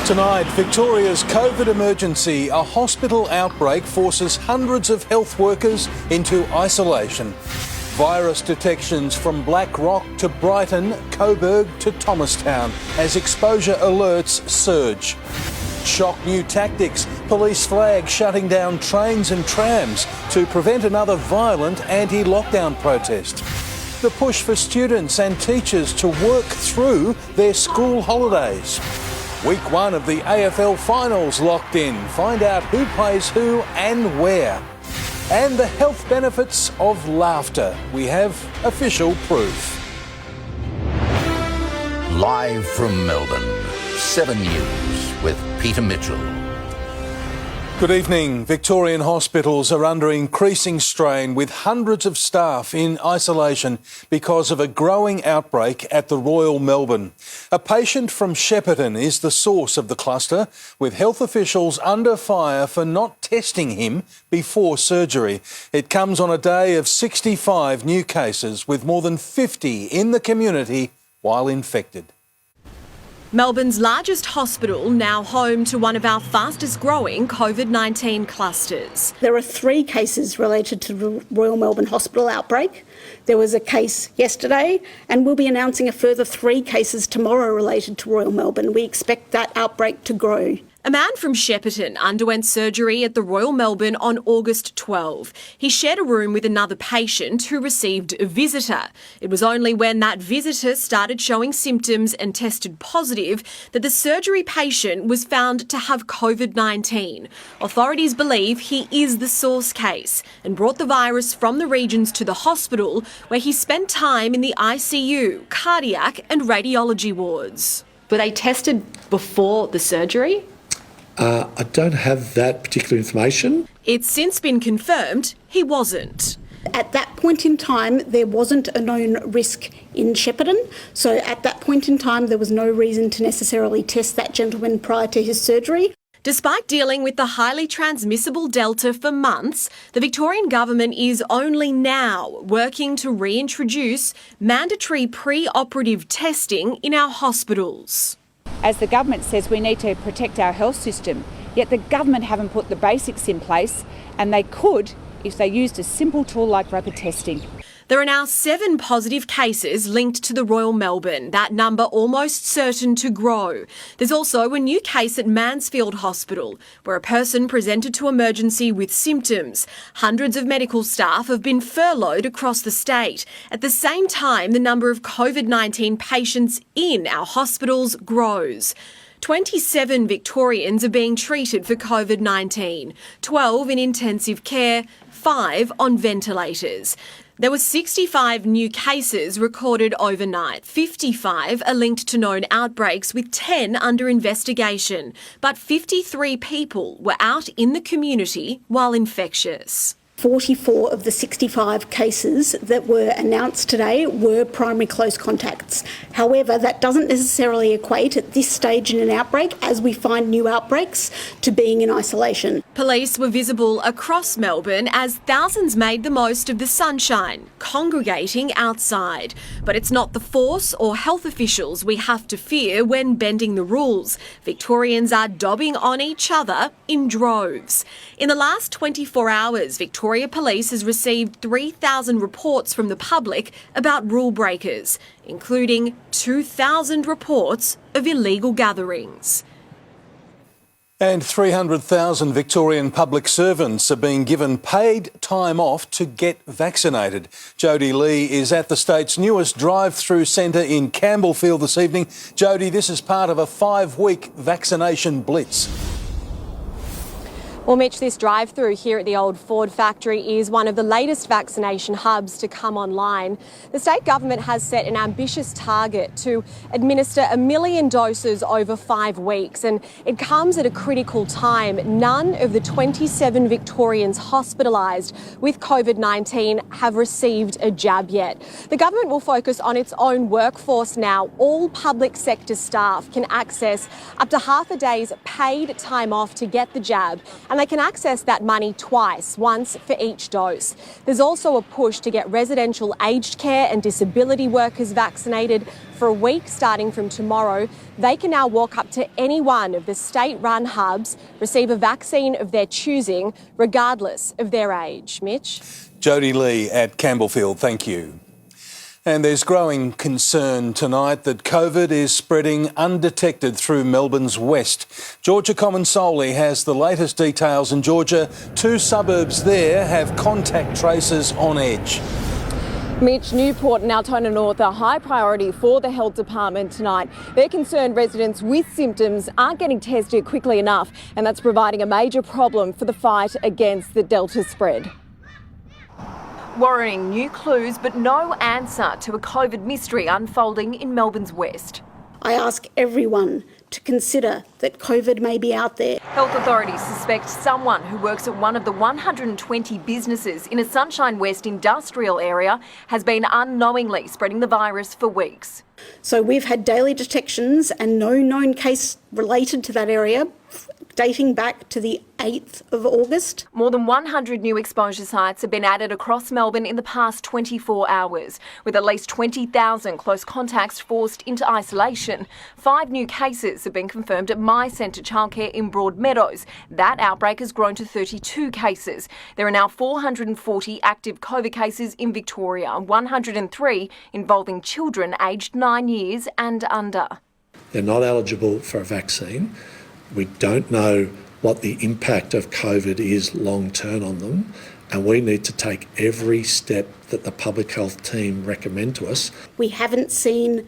Tonight, Victoria's COVID emergency. A hospital outbreak forces hundreds of health workers into isolation. Virus detections from Black Rock to Brighton, Coburg to Thomastown as exposure alerts surge. Shock new tactics. Police flag shutting down trains and trams to prevent another violent anti-lockdown protest. The push for students and teachers to work through their school holidays. Week 1 of the AFL finals locked in. Find out who plays who and where. And the health benefits of laughter. We have official proof. Live from Melbourne, 7 News with Peter Mitchell. Good evening. Victorian hospitals are under increasing strain with hundreds of staff in isolation because of a growing outbreak at the Royal Melbourne. A patient from Shepparton is the source of the cluster, with health officials under fire for not testing him before surgery. It comes on a day of 65 new cases, with more than 50 in the community while infected. Melbourne's largest hospital, now home to one of our fastest growing COVID-19 clusters. There are 3 cases related to the Royal Melbourne Hospital outbreak. There was a case yesterday, and we'll be announcing a further 3 cases tomorrow related to Royal Melbourne. We expect that outbreak to grow. A man from Shepparton underwent surgery at the Royal Melbourne on August 12. He shared a room with another patient who received a visitor. It was only when that visitor started showing symptoms and tested positive that the surgery patient was found to have COVID-19. Authorities believe he is the source case and brought the virus from the regions to the hospital, where he spent time in the ICU, cardiac and radiology wards. Were they tested before the surgery? I don't have that particular information. It's since been confirmed he wasn't. At that point in time, there wasn't a known risk in Shepparton. So at that point in time, there was no reason to necessarily test that gentleman prior to his surgery. Despite dealing with the highly transmissible Delta for months, the Victorian government is only now working to reintroduce mandatory pre-operative testing in our hospitals. As the government says, we need to protect our health system, yet the government haven't put the basics in place, and they could if they used a simple tool like rapid testing. There are now 7 positive cases linked to the Royal Melbourne, that number almost certain to grow. There's also a new case at Mansfield Hospital, where a person presented to emergency with symptoms. Hundreds of medical staff have been furloughed across the state. At the same time, the number of COVID-19 patients in our hospitals grows. 27 Victorians are being treated for COVID-19, 12 in intensive care, 5 on ventilators. There were 65 new cases recorded overnight. 55 are linked to known outbreaks, with 10 under investigation. But 53 people were out in the community while infectious. 44 of the 65 cases that were announced today were primary close contacts. However, that doesn't necessarily equate at this stage in an outbreak, as we find new outbreaks, to being in isolation. Police were visible across Melbourne as thousands made the most of the sunshine, congregating outside. But it's not the force or health officials we have to fear when bending the rules. Victorians are dobbing on each other in droves. In the last 24 hours, Victoria Police has received 3,000 reports from the public about rule breakers, including 2,000 reports of illegal gatherings. And 300,000 Victorian public servants are being given paid time off to get vaccinated. Jodie Lee is at the state's newest drive-through centre in Campbellfield this evening. Jodie, this is part of a 5-week vaccination blitz. Well, Mitch, this drive-through here at the old Ford factory is one of the latest vaccination hubs to come online. The state government has set an ambitious target to administer 1 million doses over 5 weeks, and it comes at a critical time. None of the 27 Victorians hospitalised with COVID-19 have received a jab yet. The government will focus on its own workforce now. All public sector staff can access up to half a day's paid time off to get the jab, and and they can access that money twice, once for each dose. There's also a push to get residential aged care and disability workers vaccinated. For a week starting from tomorrow, they can now walk up to any one of the state-run hubs, receive a vaccine of their choosing, regardless of their age. Mitch? Jodie Lee at Campbellfield, thank you. And there's growing concern tonight that COVID is spreading undetected through Melbourne's west. Georgia Comensoli has the latest details, and Georgia, 2 suburbs there have contact tracers on edge. Mitch, Newport and Altona North are high priority for the health department tonight. They're concerned residents with symptoms aren't getting tested quickly enough, and that's providing a major problem for the fight against the Delta spread. Worrying new clues, but no answer to a COVID mystery unfolding in Melbourne's west. I ask everyone to consider that COVID may be out there. Health authorities suspect someone who works at one of the 120 businesses in a Sunshine West industrial area has been unknowingly spreading the virus for weeks. So we've had daily detections and no known case related to that area dating back to the 8th of August. More than 100 new exposure sites have been added across Melbourne in the past 24 hours, with at least 20,000 close contacts forced into isolation. 5 new cases have been confirmed at My Centre Childcare in Broadmeadows. That outbreak has grown to 32 cases. There are now 440 active COVID cases in Victoria, 103 involving children aged 9 years and under. They're not eligible for a vaccine. We don't know what the impact of COVID is long term on them, and we need to take every step that the public health team recommend to us. We haven't seen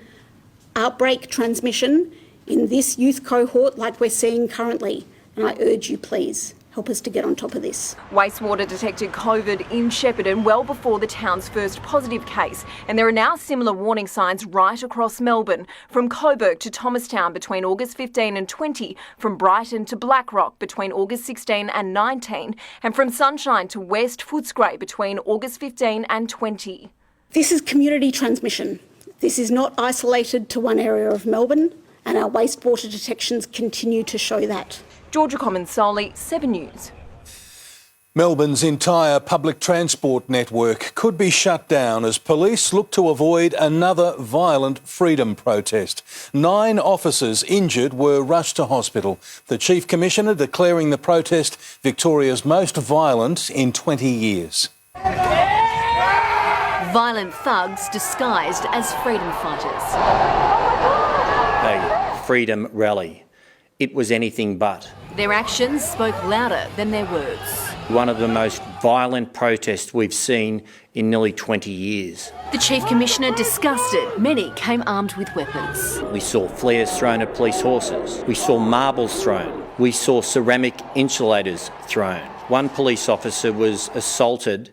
outbreak transmission in this youth cohort like we're seeing currently, and I urge you, please, help us to get on top of this. Wastewater detected COVID in Shepparton well before the town's first positive case, and there are now similar warning signs right across Melbourne, from Coburg to Thomastown between August 15 and 20, from Brighton to Blackrock between August 16 and 19, and from Sunshine to West Footscray between August 15 and 20. This is community transmission. This is not isolated to one area of Melbourne, and our wastewater detections continue to show that. Georgia Comensoli, 7 News. Melbourne's entire public transport network could be shut down as police look to avoid another violent freedom protest. 9 officers injured were rushed to hospital. The Chief Commissioner declaring the protest Victoria's most violent in 20 years. Violent thugs disguised as freedom fighters. A freedom rally. It was anything but. Their actions spoke louder than their words. One of the most violent protests we've seen in nearly 20 years. The Chief Commissioner disgusted. Many came armed with weapons. We saw flares thrown at police horses. We saw marbles thrown. We saw ceramic insulators thrown. One police officer was assaulted,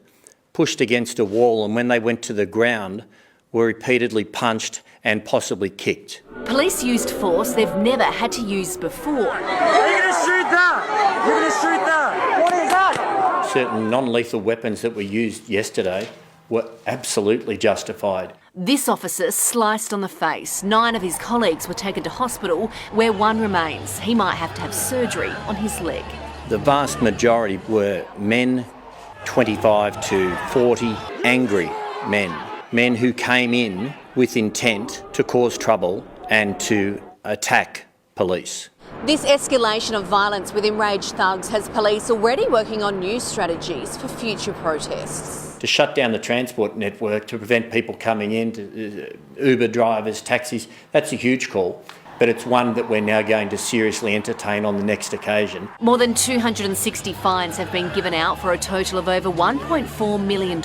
pushed against a wall, and when they went to the ground, were repeatedly punched and possibly kicked. Police used force they've never had to use before. You're going to shoot that! You're going to shoot that! What is that? Certain non-lethal weapons that were used yesterday were absolutely justified. This officer sliced on the face. 9 of his colleagues were taken to hospital, where one remains. He might have to have surgery on his leg. The vast majority were men, 25 to 40, angry men. Men who came in with intent to cause trouble and to attack police. This escalation of violence with enraged thugs has police already working on new strategies for future protests. To shut down the transport network, to prevent people coming in, to Uber drivers, taxis, that's a huge call. But it's one that we're now going to seriously entertain on the next occasion. More than 260 fines have been given out for a total of over $1.4 million.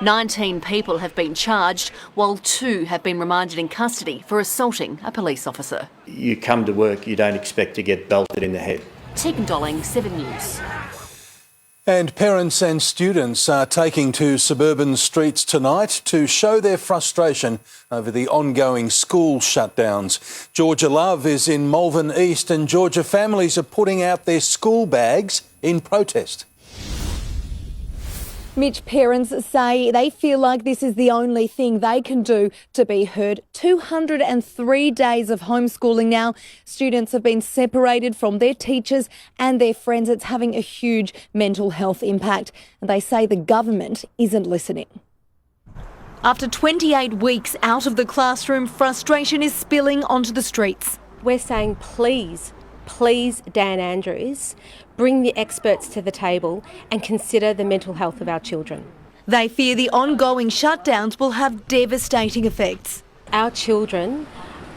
19 people have been charged, while 2 have been remanded in custody for assaulting a police officer. You come to work, you don't expect to get belted in the head. Tegan Dolling, 7 News. And parents and students are taking to suburban streets tonight to show their frustration over the ongoing school shutdowns. Georgia Love is in Malvern East, and Georgia families are putting out their school bags in protest. Mitch parents say they feel like this is the only thing they can do to be heard. 203 days of homeschooling now. Students have been separated from their teachers and their friends. It's having a huge mental health impact. And they say the government isn't listening. After 28 weeks out of the classroom, frustration is spilling onto the streets. We're saying please, Dan Andrews, bring the experts to the table and consider the mental health of our children. They fear the ongoing shutdowns will have devastating effects. Our children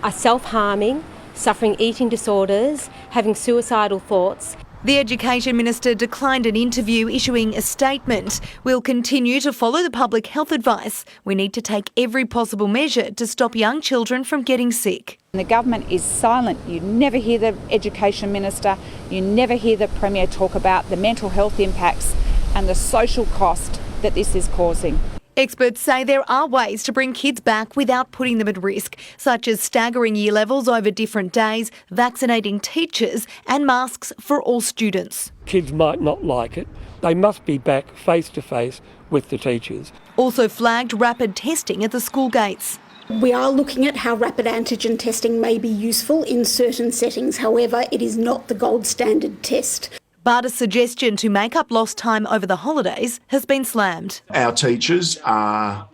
are self-harming, suffering eating disorders, having suicidal thoughts. The Education Minister declined an interview, issuing a statement. We'll continue to follow the public health advice. We need to take every possible measure to stop young children from getting sick. The government is silent. You never hear the Education Minister, you never hear the Premier talk about the mental health impacts and the social cost that this is causing. Experts say there are ways to bring kids back without putting them at risk, such as staggering year levels over different days, vaccinating teachers and masks for all students. Kids might not like it. They must be back face to face with the teachers. Also flagged rapid testing at the school gates. We are looking at how rapid antigen testing may be useful in certain settings. However, it is not the gold standard test. But a suggestion to make up lost time over the holidays has been slammed. Our teachers are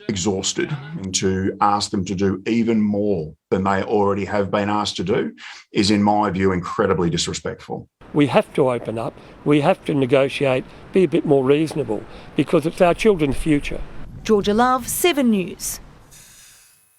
exhausted, and to ask them to do even more than they already have been asked to do is, in my view, incredibly disrespectful. We have to open up, we have to negotiate, be a bit more reasonable, because it's our children's future. Georgia Love, 7 News.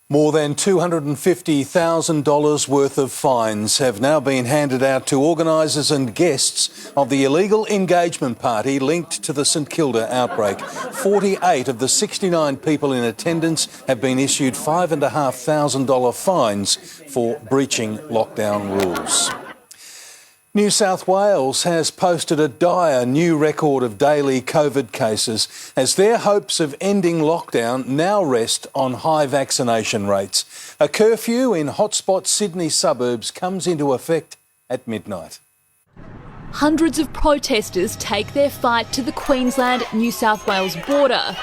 More than $250,000 worth of fines have now been handed out to organisers and guests of the illegal engagement party linked to the St Kilda outbreak. 48 of the 69 people in attendance have been issued $5,500 fines for breaching lockdown rules. New South Wales has posted a dire new record of daily COVID cases as their hopes of ending lockdown now rest on high vaccination rates. A curfew in hotspot Sydney suburbs comes into effect at midnight. Hundreds of protesters take their fight to the Queensland-New South Wales border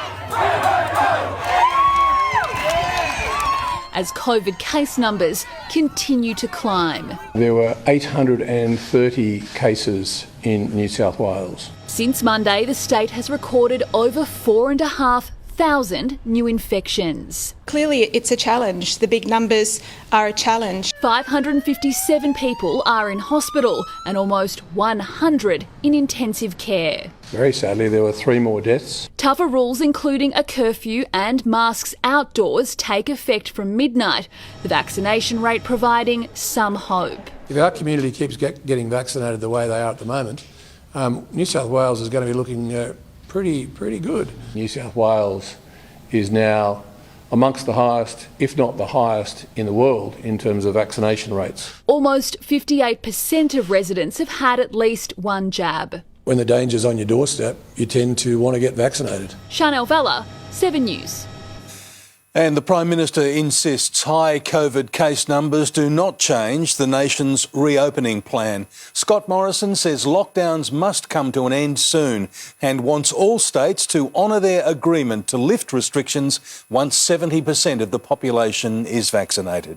as COVID case numbers continue to climb. There were 830 cases in New South Wales. Since Monday, the state has recorded over 4,500 new infections. Clearly, it's a challenge. The big numbers are a challenge. 557 people are in hospital and almost 100 in intensive care. Very sadly, there were 3 more deaths. Tougher rules, including a curfew and masks outdoors, take effect from midnight, the vaccination rate providing some hope. If our community keeps getting vaccinated the way they are at the moment, New South Wales is going to be looking pretty good. New South Wales is now amongst the highest, if not the highest, in the world in terms of vaccination rates. Almost 58% of residents have had at least one jab. When the danger's on your doorstep, you tend to want to get vaccinated. Chanel Vella, 7 News. And the Prime Minister insists high COVID case numbers do not change the nation's reopening plan. Scott Morrison says lockdowns must come to an end soon and wants all states to honour their agreement to lift restrictions once 70% of the population is vaccinated.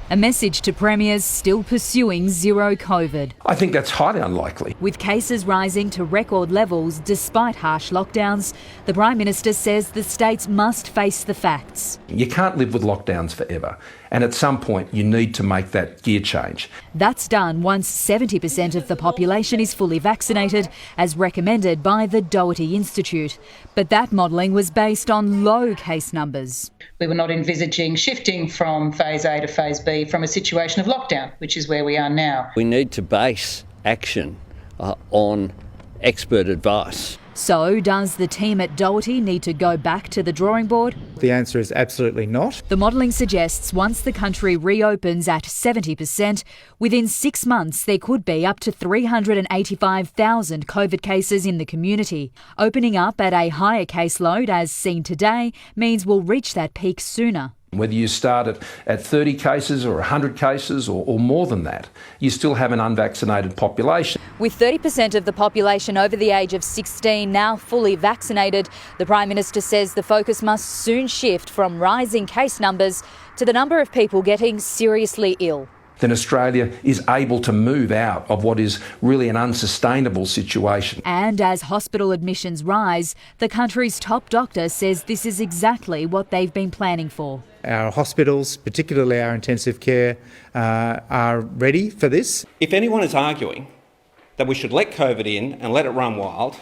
A message to premiers still pursuing zero COVID. I think that's highly unlikely. With cases rising to record levels despite harsh lockdowns, the Prime Minister says the states must face the facts. You can't live with lockdowns forever, and at some point you need to make that gear change. That's done once 70% of the population is fully vaccinated, as recommended by the Doherty Institute. But that modelling was based on low case numbers. We were not envisaging shifting from phase A to phase B from a situation of lockdown, which is where we are now. We need to base action on expert advice. So, does the team at Doherty need to go back to the drawing board? The answer is absolutely not. The modelling suggests once the country reopens at 70%, within 6 months there could be up to 385,000 COVID cases in the community. Opening up at a higher caseload, as seen today, means we'll reach that peak sooner. Whether you start at 30 cases or 100 cases or more than that, you still have an unvaccinated population. With 30% of the population over the age of 16 now fully vaccinated, the Prime Minister says the focus must soon shift from rising case numbers to the number of people getting seriously ill. Then Australia is able to move out of what is really an unsustainable situation. And as hospital admissions rise, the country's top doctor says this is exactly what they've been planning for. Our hospitals, particularly our intensive care, are ready for this. If anyone is arguing that we should let COVID in and let it run wild,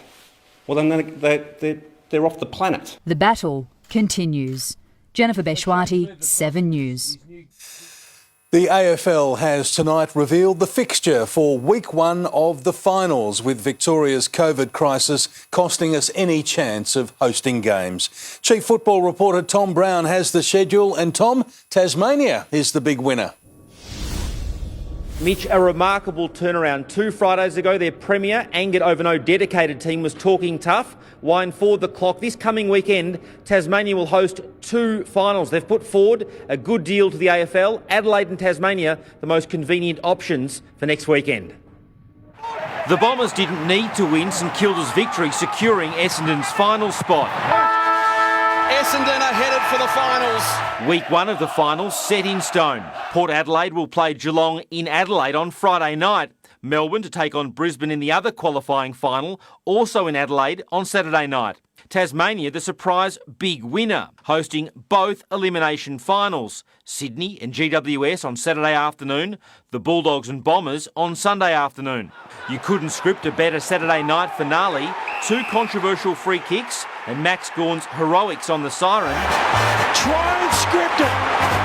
well then they're off the planet. The battle continues. Jennifer Beshwati, 7 News. The AFL has tonight revealed the fixture for week 1 of the finals, with Victoria's COVID crisis costing us any chance of hosting games. Chief Football reporter Tom Brown has the schedule, and Tom, Tasmania is the big winner. Mitch, a remarkable turnaround. 2 Fridays ago, their premier, angered over no dedicated team, was talking tough. Wind forward the clock. This coming weekend, Tasmania will host 2 finals. They've put forward a good deal to the AFL. Adelaide and Tasmania, the most convenient options for next weekend. The Bombers didn't need to win St Kilda's victory, securing Essendon's final spot. Essendon are headed for the finals. Week 1 of the finals set in stone. Port Adelaide will play Geelong in Adelaide on Friday night. Melbourne to take on Brisbane in the other qualifying final, also in Adelaide on Saturday night. Tasmania, the surprise big winner, hosting both elimination finals. Sydney and GWS on Saturday afternoon, the Bulldogs and Bombers on Sunday afternoon. You couldn't script a better Saturday night finale. 2 controversial free kicks and Max Gawn's heroics on the siren. Try and script it.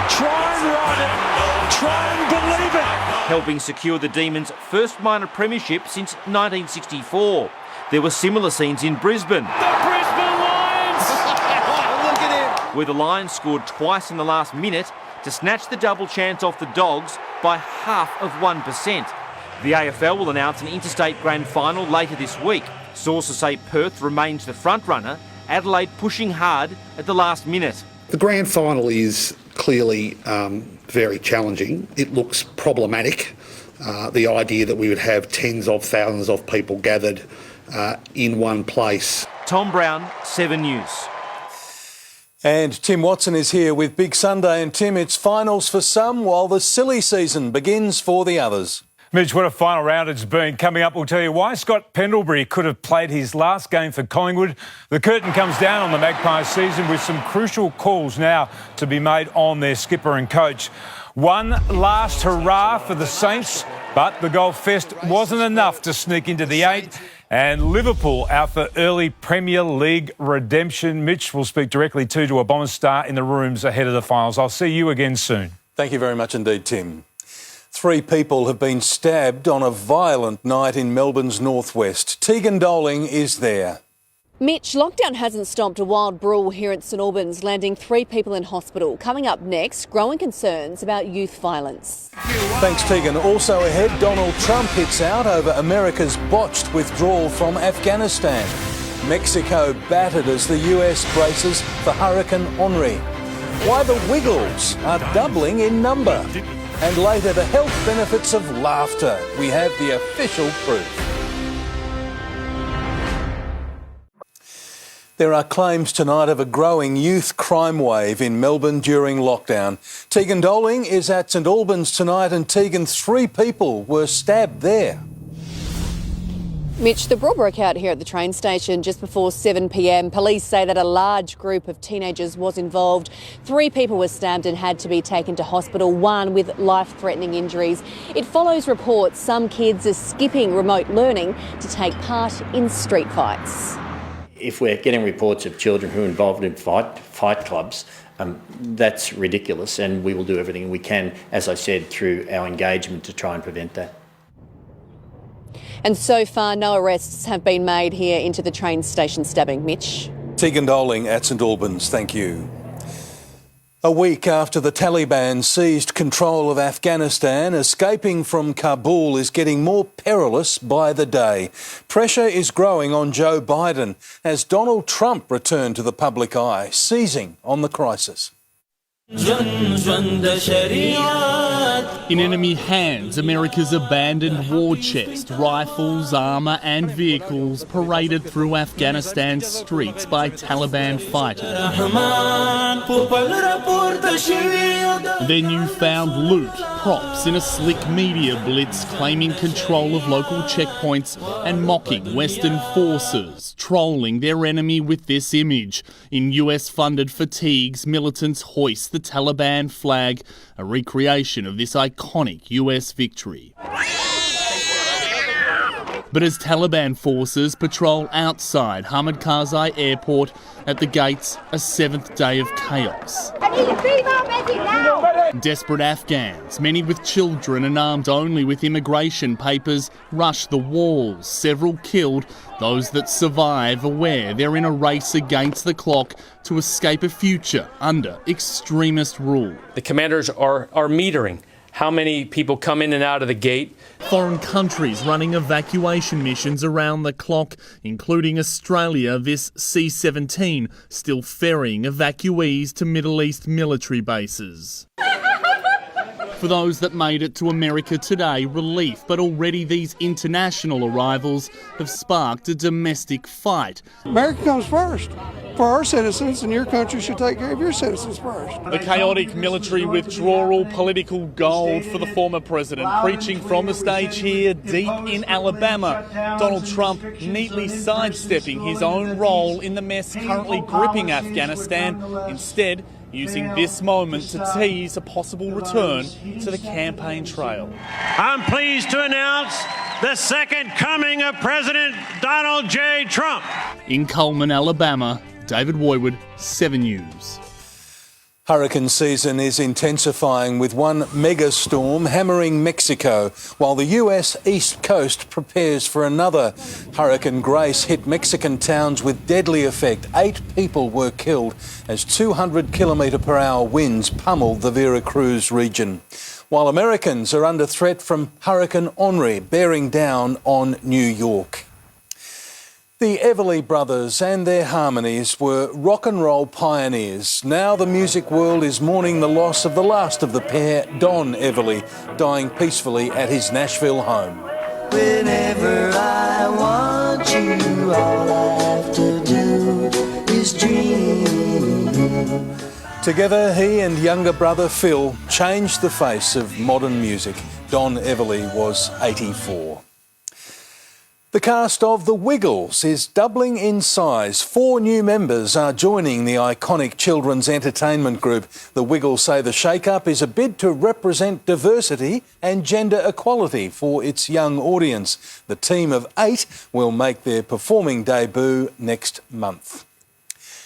Try and write it. Try and believe it. Helping secure the Demons' first minor premiership since 1964. There were similar scenes in Brisbane. The Brisbane Lions! Look at him! Where the Lions scored twice in the last minute to snatch the double chance off the Dogs by 0.5%. The AFL will announce an interstate grand final later this week. Sources say Perth remains the front runner, Adelaide pushing hard at the last minute. The grand final is clearly very challenging. It looks problematic, the idea that we would have tens of thousands of people gathered in one place. Tom Brown, 7 News. And Tim Watson is here with Big Sunday. And Tim, it's finals for some while the silly season begins for the others. Mitch, what a final round it's been. Coming up, we'll tell you why Scott Pendlebury could have played his last game for Collingwood. The curtain comes down on the Magpies season with some crucial calls now to be made on their skipper and coach. One last hurrah for the Saints, but the Golf Fest wasn't enough to sneak into the 8. And Liverpool out for early Premier League redemption. Mitch will speak directly to a Bombers star in the rooms ahead of the finals. I'll see you again soon. Thank you very much indeed, Tim. 3 people have been stabbed on a violent night in Melbourne's northwest. Tegan Doling is there. Mitch, lockdown hasn't stopped a wild brawl here at St Albans, landing 3 people in hospital. Coming up next, growing concerns about youth violence. Thanks, Tegan. Also ahead, Donald Trump hits out over America's botched withdrawal from Afghanistan. Mexico battered as the US braces for Hurricane Henri. Why the Wiggles are doubling in number. And later, the health benefits of laughter. We have the official proof. There are claims tonight of a growing youth crime wave in Melbourne during lockdown. Tegan Doling is at St Albans tonight, and Tegan, 3 people were stabbed there. Mitch, the brawl broke out here at the train station just before 7 p.m. Police say that a large group of teenagers was involved. 3 people were stabbed and had to be taken to hospital, 1 with life-threatening injuries. It follows reports some kids are skipping remote learning to take part in street fights. If we're getting reports of children who are involved in fight clubs, that's ridiculous, and we will do everything we can, as I said, through our engagement to try and prevent that. And so far, no arrests have been made here into the train station stabbing. Mitch. Tegan Doling at St Albans, thank you. A week after the Taliban seized control of Afghanistan, escaping from Kabul is getting more perilous by the day. Pressure is growing on Joe Biden as Donald Trump returned to the public eye, seizing on the crisis. In enemy hands, America's abandoned war chest, rifles, armour and vehicles paraded through Afghanistan's streets by Taliban fighters. Their newfound loot, props in a slick media blitz claiming control of local checkpoints and mocking Western forces, trolling their enemy with this image. In US-funded fatigues, militants hoist the Taliban flag, a recreation of this iconic US victory. But as Taliban forces patrol outside Hamid Karzai Airport, at the gates, a seventh day of chaos. Desperate Afghans, many with children and armed only with immigration papers, rush the walls, several killed, those that survive aware they're in a race against the clock to escape a future under extremist rule. The commanders are metering how many people come in and out of the gate. Foreign countries running evacuation missions around the clock, including Australia, this C-17 still ferrying evacuees to Middle East military bases. For those that made it to America today, relief, but already these international arrivals have sparked a domestic fight. America comes first for our citizens, and your country should take care of your citizens first. The chaotic military withdrawal, political gold for the former president, preaching from the stage here deep in Alabama. Donald Trump neatly sidestepping his own role in the mess currently gripping Afghanistan, instead using this moment to tease a possible return to the campaign trail. I'm pleased to announce the second coming of President Donald J. Trump. In Cullman, Alabama, David Woywood, 7 News. Hurricane season is intensifying with one mega storm hammering Mexico, while the US East Coast prepares for another. Hurricane Grace hit Mexican towns with deadly effect. 8 people were killed as 200-kilometre-per-hour winds pummeled the Veracruz region, while Americans are under threat from Hurricane Henri bearing down on New York. The Everly brothers and their harmonies were rock and roll pioneers. Now the music world is mourning the loss of the last of the pair, Don Everly, dying peacefully at his Nashville home. Whenever I want you, all I have to do is dream. Together, he and younger brother Phil changed the face of modern music. Don Everly was 84. The cast of The Wiggles is doubling in size. 4 new members are joining the iconic children's entertainment group. The Wiggles say the shake-up is a bid to represent diversity and gender equality for its young audience. The team of 8 will make their performing debut next month.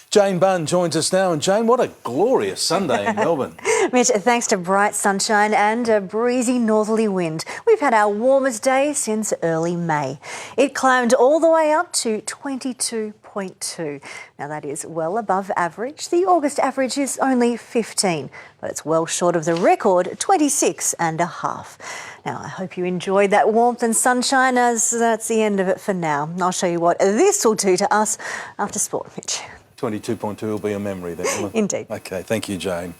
Jane Bunn joins us now. And Jane, what a glorious Sunday in Melbourne. Mitch, thanks to bright sunshine and a breezy northerly wind, we've had our warmest day since early May. It climbed all the way up to 22.2. Now that is well above average. The August average is only 15, but it's well short of the record 26.5. Now, I hope you enjoyed that warmth and sunshine, as that's the end of it for now. I'll show you what this will do to us after sport, Mitch. 22.2 will be a memory then, will it? Indeed. OK, thank you, Jane.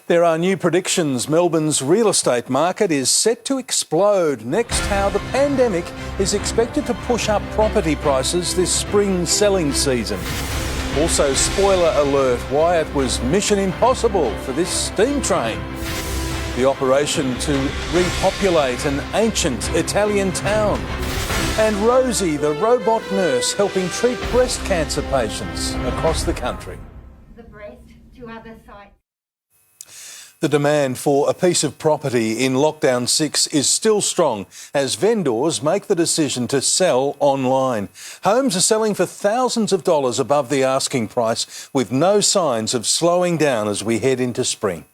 There are new predictions. Melbourne's real estate market is set to explode. Next, how the pandemic is expected to push up property prices this spring selling season. Also, spoiler alert, why it was mission impossible for this steam train. The operation to repopulate an ancient Italian town. And Rosie, the robot nurse helping treat breast cancer patients across the country. The breast to other sites. The demand for a piece of property in Lockdown 6 is still strong as vendors make the decision to sell online. Homes are selling for thousands of dollars above the asking price, with no signs of slowing down as we head into spring.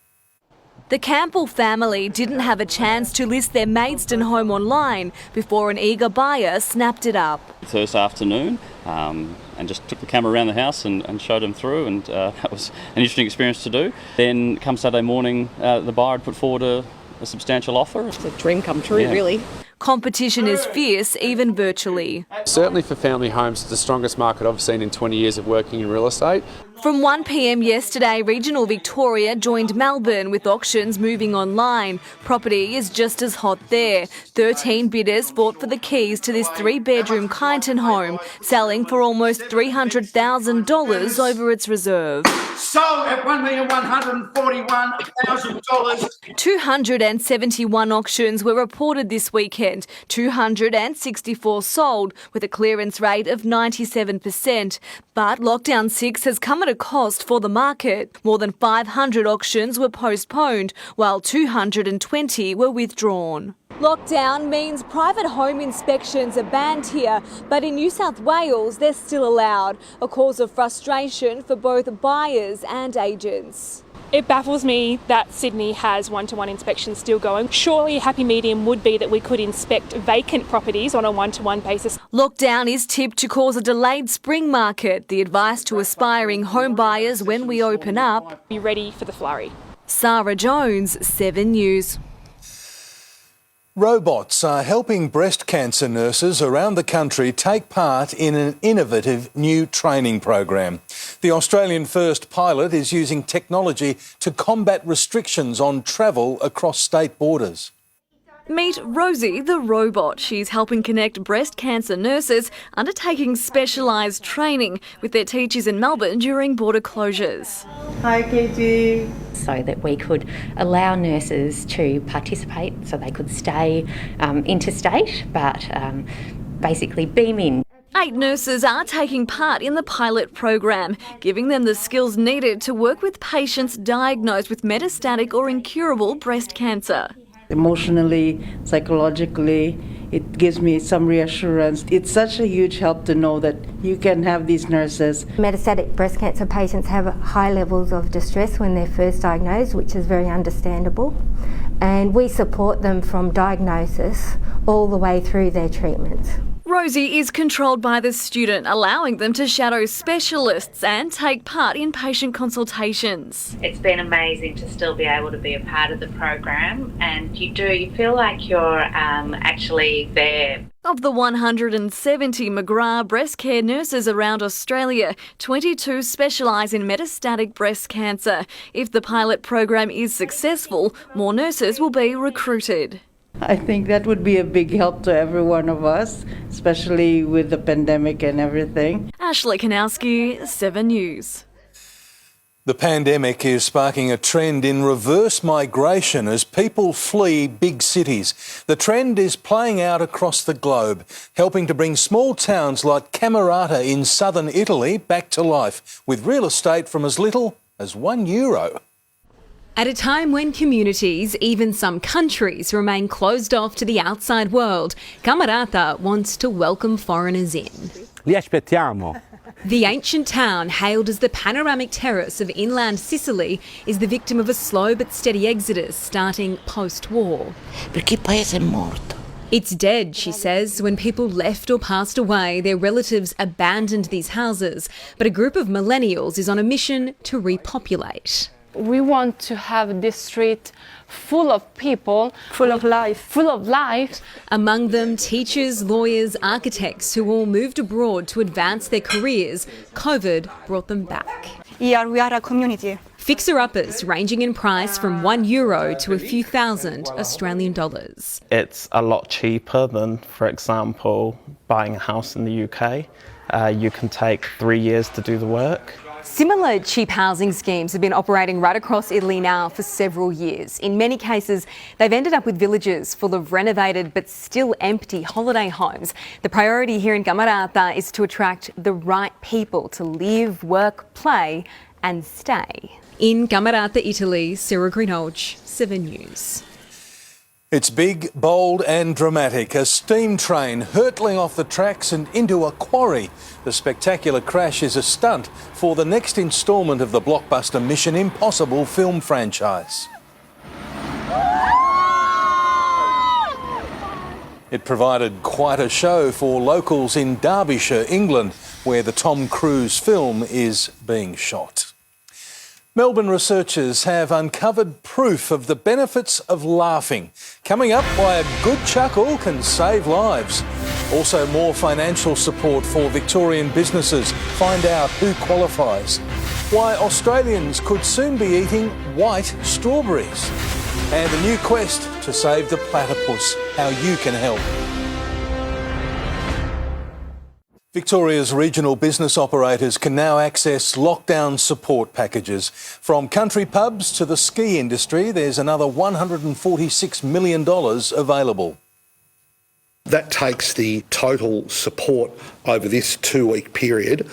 The Campbell family didn't have a chance to list their Maidstone home online before an eager buyer snapped it up. Thursday afternoon and just took the camera around the house and showed them through, and that was an interesting experience to do. Then come Saturday morning, the buyer had put forward a substantial offer. It's a dream come true, really. Competition is fierce, even virtually. Certainly for family homes, it's the strongest market I've seen in 20 years of working in real estate. From 1 p.m. yesterday, regional Victoria joined Melbourne with auctions moving online. Property is just as hot there. 13 bidders fought for the keys to this 3-bedroom Kyneton home, selling for almost $300,000 over its reserve. Sold at $1,141,000. 271 auctions were reported this weekend. 264 sold, with a clearance rate of 97%. But Lockdown 6 has come at a cost for the market. More than 500 auctions were postponed, while 220 were withdrawn. Lockdown means private home inspections are banned here, but in New South Wales they're still allowed, a cause of frustration for both buyers and agents. It baffles me that Sydney has one-to-one inspections still going. Surely a happy medium would be that we could inspect vacant properties on a one-to-one basis. Lockdown is tipped to cause a delayed spring market. The advice to aspiring home buyers when we open up: be ready for the flurry. Sarah Jones, 7 News. Robots are helping breast cancer nurses around the country take part in an innovative new training program. The Australian first pilot is using technology to combat restrictions on travel across state borders. Meet Rosie the robot. She's helping connect breast cancer nurses undertaking specialised training with their teachers in Melbourne during border closures. Hi, Katie. So that we could allow nurses to participate, so they could stay interstate, but basically beam in. 8 nurses are taking part in the pilot program, giving them the skills needed to work with patients diagnosed with metastatic or incurable breast cancer. Emotionally, psychologically, it gives me some reassurance. It's such a huge help to know that you can have these nurses. Metastatic breast cancer patients have high levels of distress when they're first diagnosed, which is very understandable. And we support them from diagnosis all the way through their treatments. Rosie is controlled by the student, allowing them to shadow specialists and take part in patient consultations. It's been amazing to still be able to be a part of the program, and you feel like you're actually there. Of the 170 McGrath breast care nurses around Australia, 22 specialise in metastatic breast cancer. If the pilot program is successful, more nurses will be recruited. I think that would be a big help to every one of us, especially with the pandemic and everything. Ashley Kanowski, 7 News. The pandemic is sparking a trend in reverse migration as people flee big cities. The trend is playing out across the globe, helping to bring small towns like Camerata in southern Italy back to life, with real estate from as little as €1. At a time when communities, even some countries, remain closed off to the outside world, Camerata wants to welcome foreigners in. Li aspettiamo. The ancient town, hailed as the panoramic terrace of inland Sicily, is the victim of a slow but steady exodus starting post-war. Perché il paese è morto. It's dead, she says. When people left or passed away, their relatives abandoned these houses. But a group of millennials is on a mission to repopulate. We want to have this street full of people, full of life. Among them, teachers, lawyers, architects who all moved abroad to advance their careers. COVID brought them back. Here we are a community. Fixer-uppers ranging in price from €1 to a few thousand Australian dollars. It's a lot cheaper than, for example, buying a house in the UK. You can take 3 years to do the work. Similar cheap housing schemes have been operating right across Italy now for several years. In many cases, they've ended up with villages full of renovated but still empty holiday homes. The priority here in Camerata is to attract the right people to live, work, play and stay. In Camerata, Italy, Sarah Greenhalgh, 7 News. It's big, bold and dramatic. A steam train hurtling off the tracks and into a quarry. The spectacular crash is a stunt for the next instalment of the blockbuster Mission Impossible film franchise. It provided quite a show for locals in Derbyshire, England, where the Tom Cruise film is being shot. Melbourne researchers have uncovered proof of the benefits of laughing. Coming up, why a good chuckle can save lives. Also, more financial support for Victorian businesses. Find out who qualifies. why Australians could soon be eating white strawberries, and a new quest to save the platypus, how you can help. Victoria's regional business operators can now access lockdown support packages. From country pubs to the ski industry, there's another $146 million available. That takes the total support over this 2-week period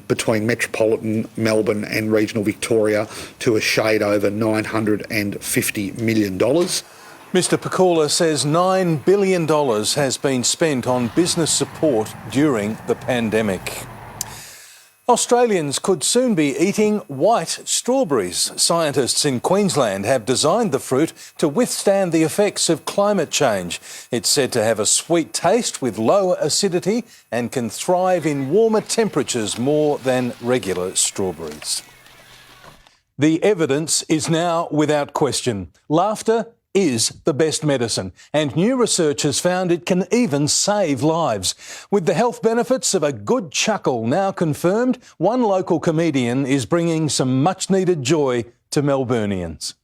between metropolitan Melbourne and regional Victoria to a shade over $950 million. Mr Pakula says $9 billion has been spent on business support during the pandemic. Australians could soon be eating white strawberries. Scientists in Queensland have designed the fruit to withstand the effects of climate change. It's said to have a sweet taste with lower acidity and can thrive in warmer temperatures more than regular strawberries. The evidence is now without question. Laughter is the best medicine, and new research has found it can even save lives. With the health benefits of a good chuckle now confirmed, one local comedian is bringing some much-needed joy to Melburnians.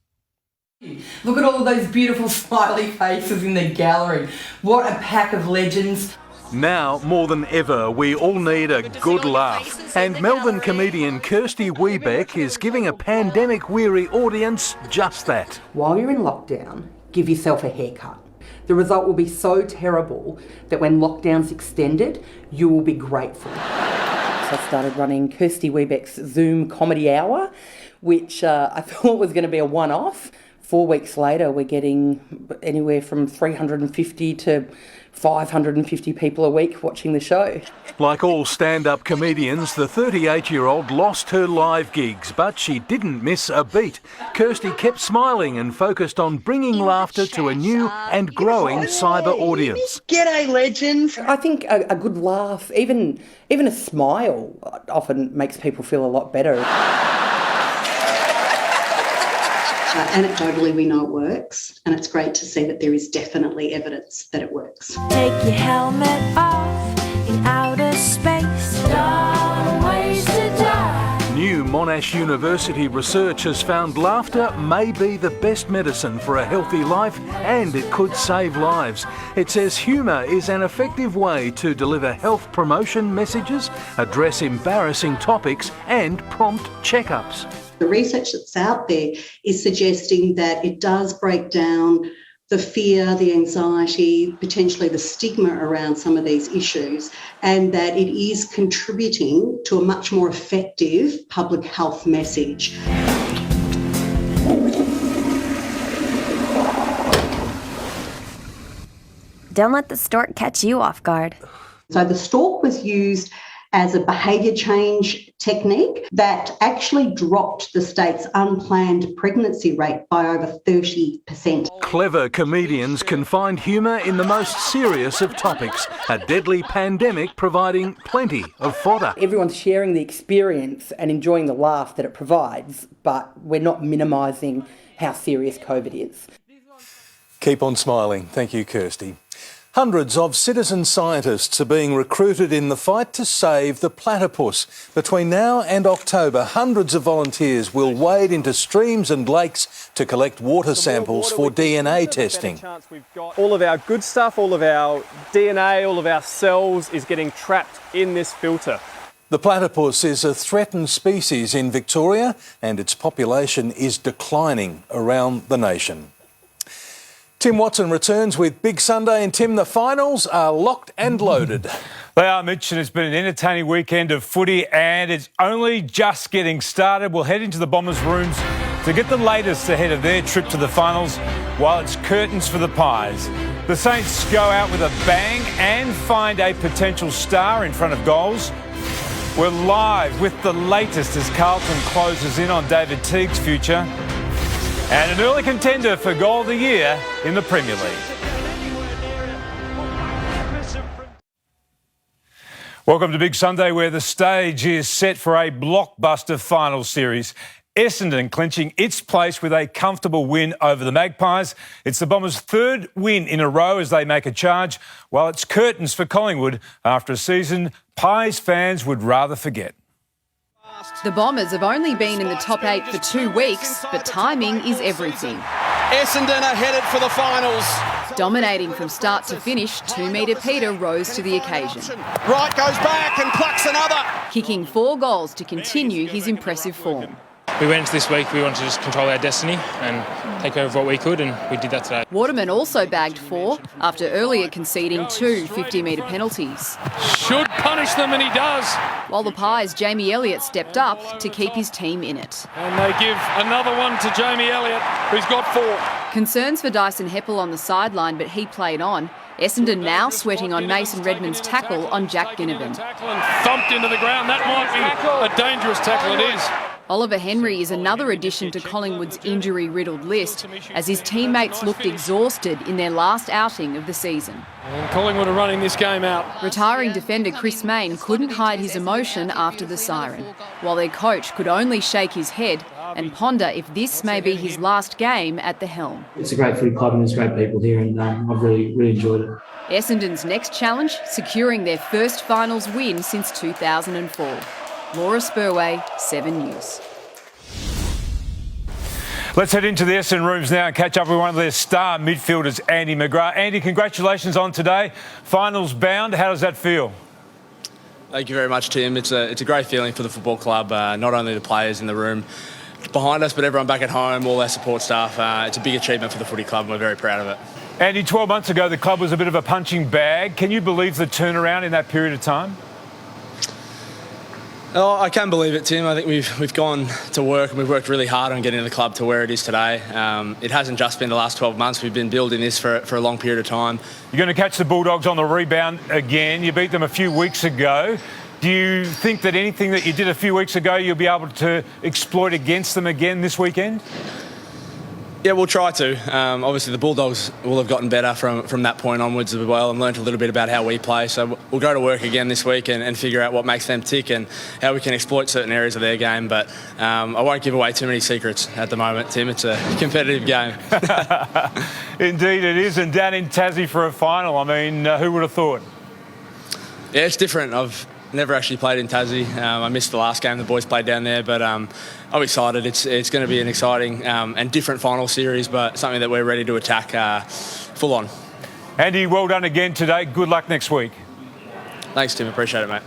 Look at all of those beautiful smiley faces in the gallery. What a pack of legends. Now, more than ever, we all need a good laugh. And Melbourne comedian Kirsty Wiebeck is giving a pandemic-weary audience just that. While you're in lockdown, give yourself a haircut. The result will be so terrible that when lockdown's extended, you will be grateful. So I started running Kirsty Wiebeck's Zoom comedy hour, which I thought was going to be a one-off. 4 weeks later, we're getting anywhere from 350 to 550 people a week watching the show. Like all stand-up comedians, the 38-year-old lost her live gigs, but she didn't miss a beat. Kirsty kept smiling and focused on bringing laughter to a new and growing cyber audience. G'day, legends. I think a good laugh, even a smile, often makes people feel a lot better. Anecdotally, we know it works, and it's great to see that there is definitely evidence that it works. Take your helmet off in outer space. Long ways to die. New Monash University research has found laughter may be the best medicine for a healthy life, and it could save lives. It says humour is an effective way to deliver health promotion messages, address embarrassing topics, and prompt checkups. The research that's out there is suggesting that it does break down the fear, the anxiety, potentially the stigma around some of these issues, and that it is contributing to a much more effective public health message. Don't let the stork catch you off guard. So the stork was used as a behaviour change technique that actually dropped the state's unplanned pregnancy rate by over 30%. Clever comedians can find humour in the most serious of topics, a deadly pandemic providing plenty of fodder. Everyone's sharing the experience and enjoying the laugh that it provides, but we're not minimising how serious COVID is. Keep on smiling. Thank you, Kirsty. Hundreds of citizen scientists are being recruited in the fight to save the platypus. Between now and October, hundreds of volunteers will wade into streams and lakes to collect water samples for DNA testing. All of our good stuff, all of our DNA, all of our cells is getting trapped in this filter. The platypus is a threatened species in Victoria, and its population is declining around the nation. Tim Watson returns with Big Sunday, and Tim, the finals are locked and loaded. They are, Mitch, and it's been an entertaining weekend of footy, and it's only just getting started. We'll head into the Bombers' rooms to get the latest ahead of their trip to the finals, while it's curtains for the Pies. The Saints go out with a bang and find a potential star in front of goals. We're live with the latest as Carlton closes in on David Teague's future. And an early contender for Goal of the Year in the Premier League. Welcome to Big Sunday, where the stage is set for a blockbuster final series. Essendon clinching its place with a comfortable win over the Magpies. It's the Bombers' third win in a row as they make a charge, while it's curtains for Collingwood after a season Pies fans would rather forget. The Bombers have only been in the top 8 for 2 weeks, but timing is everything. Essendon are headed for the finals. Dominating from start to finish, 2-metre Peter rose to the occasion. Wright goes back and plucks another. Kicking 4 goals to continue his impressive form. We went into this week, we wanted to just control our destiny and take over what we could, and we did that today. Waterman also bagged 4 after earlier conceding 2 50-metre penalties. Should punish them, and he does. While the Pies' Jamie Elliott stepped up to keep his team in it. And they give another one to Jamie Elliott, who's got 4. Concerns for Dyson Heppel on the sideline, but he played on. Essendon now sweating on Mason Redmond's tackle on Jack Ginnivan. Thumped into the ground. That might be a dangerous tackle, it is. Oliver Henry is another addition to Collingwood's injury-riddled list as his teammates looked exhausted in their last outing of the season. And Collingwood are running this game out. Retiring defender Chris Mayne couldn't hide his emotion after the siren, while their coach could only shake his head and ponder if this may be his last game at the helm. It's a great footy club and there's great people here, and I've really enjoyed it. Essendon's next challenge, securing their first finals win since 2004. Laura Spurway, 7 News. Let's head into the Essendon rooms now and catch up with one of their star midfielders, Andy McGrath. Andy, congratulations on today. Finals bound. How does that feel? Thank you very much, Tim. It's a great feeling for the football club, not only the players in the room behind us, but everyone back at home, all our support staff. It's a big achievement for the footy club and we're very proud of it. Andy, 12 months ago, the club was a bit of a punching bag. Can you believe the turnaround in that period of time? Oh, I can believe it, Tim. I think we've gone to work and we've worked really hard on getting the club to where it is today. It hasn't just been the last 12 months. We've been building this for a long period of time. You're going to catch the Bulldogs on the rebound again. You beat them a few weeks ago. Do you think that anything that you did a few weeks ago you'll be able to exploit against them again this weekend? Yeah, we'll try to. Obviously, the Bulldogs will have gotten better from that point onwards as well and learnt a little bit about how we play. So we'll go to work again this week and figure out what makes them tick and how we can exploit certain areas of their game. But I won't give away too many secrets at the moment, Tim. It's a competitive game. Indeed it is. And down in Tassie for a final. I mean, who would have thought? Yeah, it's different. I've never actually played in Tassie. I missed the last game the boys played down there, but I'm excited. It's going to be an exciting and different final series, but something that we're ready to attack full on. Andy, well done again today. Good luck next week. Thanks, Tim. Appreciate it, mate.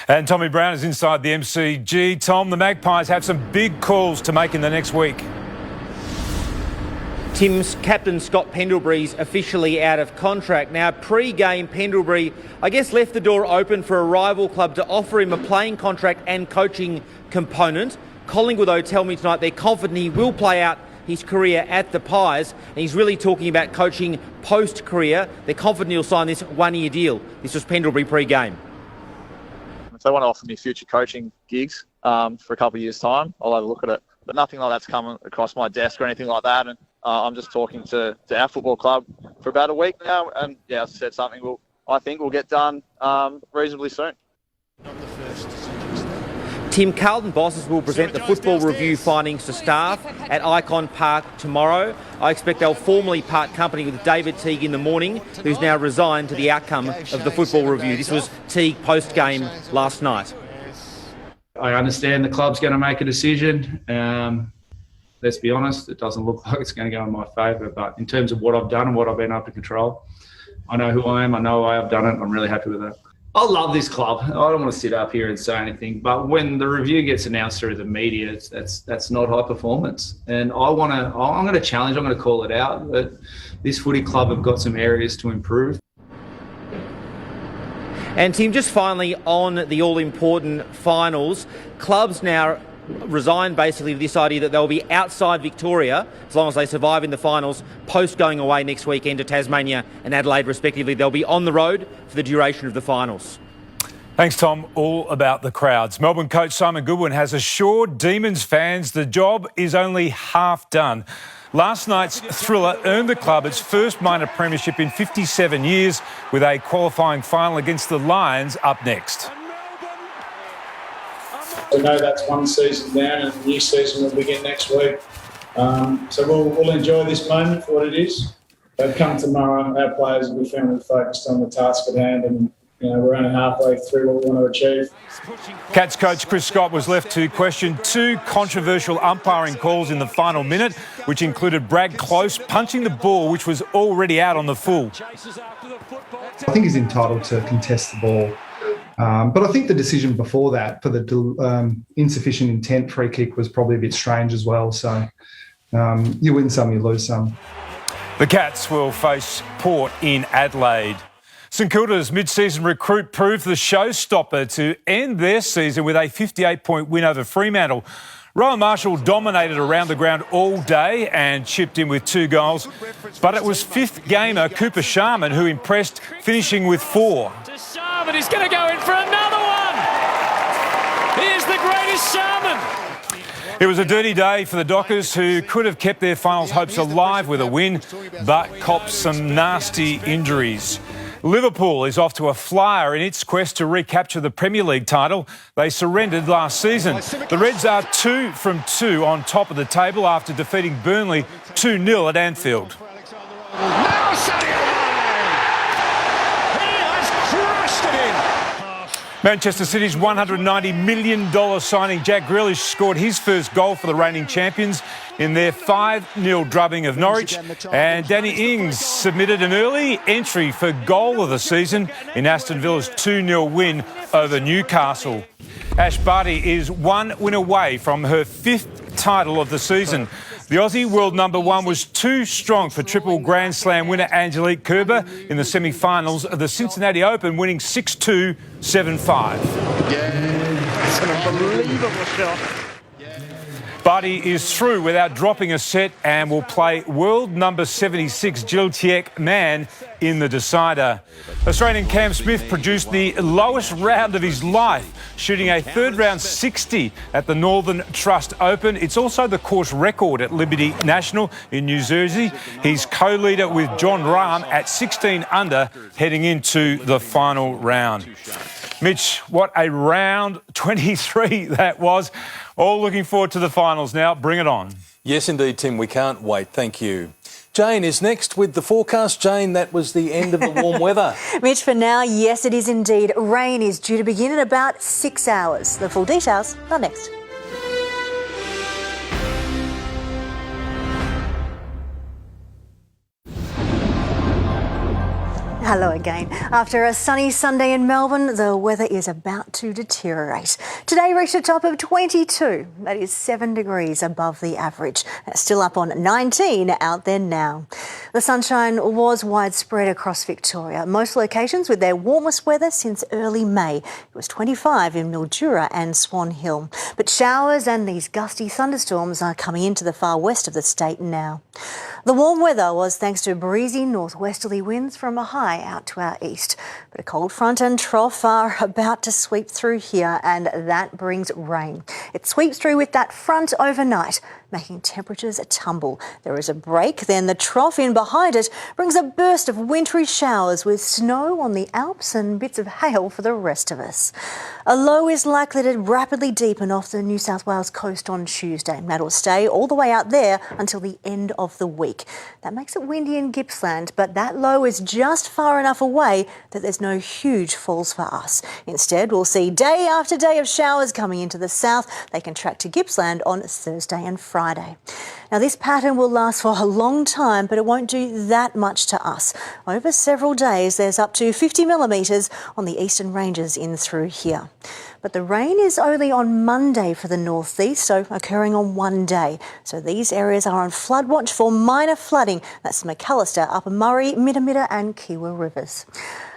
And Tommy Brown is inside the MCG. Tom, the Magpies have some big calls to make in the next week. Tim's captain Scott Pendlebury's officially out of contract. Now, pre-game, Pendlebury, I guess, left the door open for a rival club to offer him a playing contract and coaching component. Collingwood, though, tell me tonight they're confident he will play out his career at the Pies, and he's really talking about coaching post-career. They're confident he'll sign this one-year deal. This was Pendlebury pre-game. If they want to offer me future coaching gigs for a couple of years' time, I'll have a look at it. But nothing like that's come across my desk or anything like that. And I'm just talking to our football club for about a week now. And, yeah, as I said, something I think will get done reasonably soon. Tim, Carlton bosses will present the football review findings to staff at Icon Park tomorrow. I expect they'll formally part company with David Teague in the morning, who's now resigned to the outcome of the football review. This was Teague post-game last night. I understand the club's going to make a decision. Let's be honest, it doesn't look like it's going to go in my favour. But in terms of what I've done and what I've been able to control, I know who I am. I know why I've done it. I'm really happy with that. I love this club. I don't want to sit up here and say anything, but when the review gets announced through the media, that's not high performance. And I'm going to challenge. I'm going to call it out that this footy club have got some areas to improve. And Tim, just finally on the all-important finals, clubs now resign basically with this idea that they'll be outside Victoria as long as they survive in the finals post going away next weekend to Tasmania and Adelaide respectively. They'll be on the road for the duration of the finals. Thanks, Tom. All about the crowds. Melbourne coach Simon Goodwin has assured Demons fans the job is only half done. Last night's thriller earned the club its first minor premiership in 57 years with a qualifying final against the Lions up next. We know that's one season down and the new season will begin next week. So we'll enjoy this moment for what it is. But come tomorrow, our players will be firmly focused on the task at hand and we're only halfway through what we want to achieve. Cats coach Chris Scott was left to question two controversial umpiring calls in the final minute, which included Brad Close punching the ball, which was already out on the full. I think he's entitled to contest the ball. But I think the decision before that for the insufficient intent free kick was probably a bit strange as well. So you win some, you lose some. The Cats will face Port in Adelaide. St Kilda's mid-season recruit proved the showstopper to end their season with a 58-point win over Fremantle. Rowan Marshall dominated around the ground all day and chipped in with 2 goals. But it was fifth gamer Cooper Sharman who impressed, finishing with 4. Sharman is going to go in for another one. Here's the greatest Sharman. It was a dirty day for the Dockers, who could have kept their finals hopes alive with a win, but copped some nasty injuries. Liverpool is off to a flyer in its quest to recapture the Premier League title. They surrendered last season. The Reds are 2 from 2 on top of the table after defeating Burnley 2-0 at Anfield. Now Sadio Mane. He has crushed it in. Manchester City's $190 million signing Jack Grealish scored his first goal for the reigning champions in their 5-0 drubbing of Norwich, and Danny Ings submitted an early entry for goal of the season in Aston Villa's 2-0 win over Newcastle. Ash Barty is 1 win away from her 5th title of the season. The Aussie world number 1 was too strong for triple Grand Slam winner Angelique Kerber in the semi-finals of the Cincinnati Open, winning 6-2, 7-5. Yeah, it's an unbelievable shot. Barty is through without dropping a set and will play world number 76 Jill Tieck Man in the decider. Australian Cam Smith produced the lowest round of his life, shooting a third round 60 at the Northern Trust Open. It's also the course record at Liberty National in New Jersey. He's co-leader with John Rahm at 16 under heading into the final round. Mitch, what a round 23 that was. All looking forward to the finals now. Bring it on. Yes, indeed, Tim. We can't wait. Thank you. Jane is next with the forecast. Jane, that was the end of the warm weather. Mitch, for now, yes, it is indeed. Rain is due to begin in about 6 hours. The full details are next. Hello again. After a sunny Sunday in Melbourne, the weather is about to deteriorate. Today reached a top of 22. That is 7 degrees above the average. That's still up on 19 out there now. The sunshine was widespread across Victoria, most locations with their warmest weather since early May. It was 25 in Mildura and Swan Hill. But showers and these gusty thunderstorms are coming into the far west of the state now. The warm weather was thanks to breezy northwesterly winds from a high out to our east. But a cold front and trough are about to sweep through here, and that brings rain. It sweeps through with that front overnight, making temperatures tumble. There is a break, then the trough in behind it brings a burst of wintry showers with snow on the Alps and bits of hail for the rest of us. A low is likely to rapidly deepen off the New South Wales coast on Tuesday. That'll stay all the way out there until the end of the week. That makes it windy in Gippsland, but that low is just far enough away that there's no huge falls for us. Instead, we'll see day after day of showers coming into the south. They can track to Gippsland on Thursday and Friday. Now, this pattern will last for a long time, but it won't do that much to us. Over several days, there's up to 50 millimetres on the eastern ranges in through here. But the rain is only on Monday for the northeast, so occurring on one day. So these areas are on flood watch for minor flooding. That's the McAllister, Upper Murray, Midamidda and Kiwa rivers.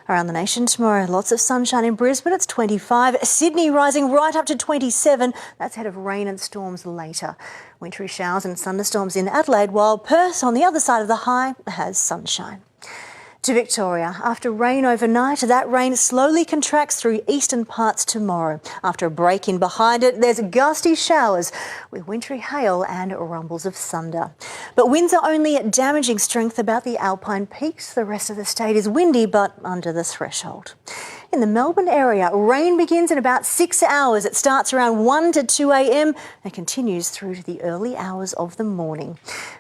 Around the nation tomorrow, lots of sunshine in Brisbane, it's 25. Sydney rising right up to 27. That's ahead of rain and storms later. Wintry showers and thunderstorms in Adelaide, while Perth on the other side of the high has sunshine. To Victoria, after rain overnight, that rain slowly contracts through eastern parts tomorrow. After a break in behind it, there's gusty showers with wintry hail and rumbles of thunder. But winds are only at damaging strength about the alpine peaks. The rest of the state is windy but under the threshold. In the Melbourne area, rain begins in about 6 hours. It starts around 1 to 2 a.m. and continues through to the early hours of the morning.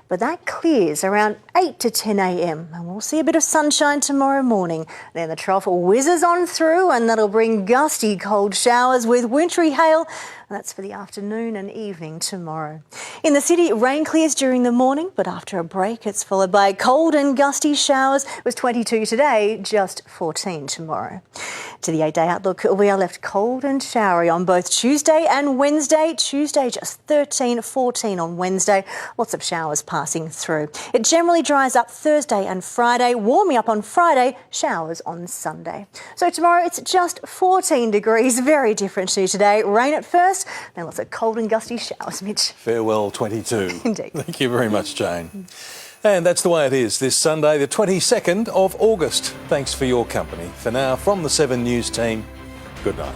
but that clears around 8 to 10 a.m. and we'll see a bit of sunshine tomorrow morning. Then the trough whizzes on through and that'll bring gusty cold showers with wintry hail. That's for the afternoon and evening tomorrow. In the city, rain clears during the morning, but after a break, it's followed by cold and gusty showers. It was 22 today, just 14 tomorrow. To the 8-day outlook, we are left cold and showery on both Tuesday and Wednesday. Tuesday, just 13, 14 on Wednesday. Lots of showers passing through. It generally dries up Thursday and Friday, warming up on Friday, showers on Sunday. So tomorrow, it's just 14 degrees, very different to today. Rain at first, then lots of cold and gusty showers, Mitch. Farewell 22. Indeed. Thank you very much, Jane. And that's the way it is this Sunday, the 22nd of August. Thanks for your company. For now, from the 7 News team, good night.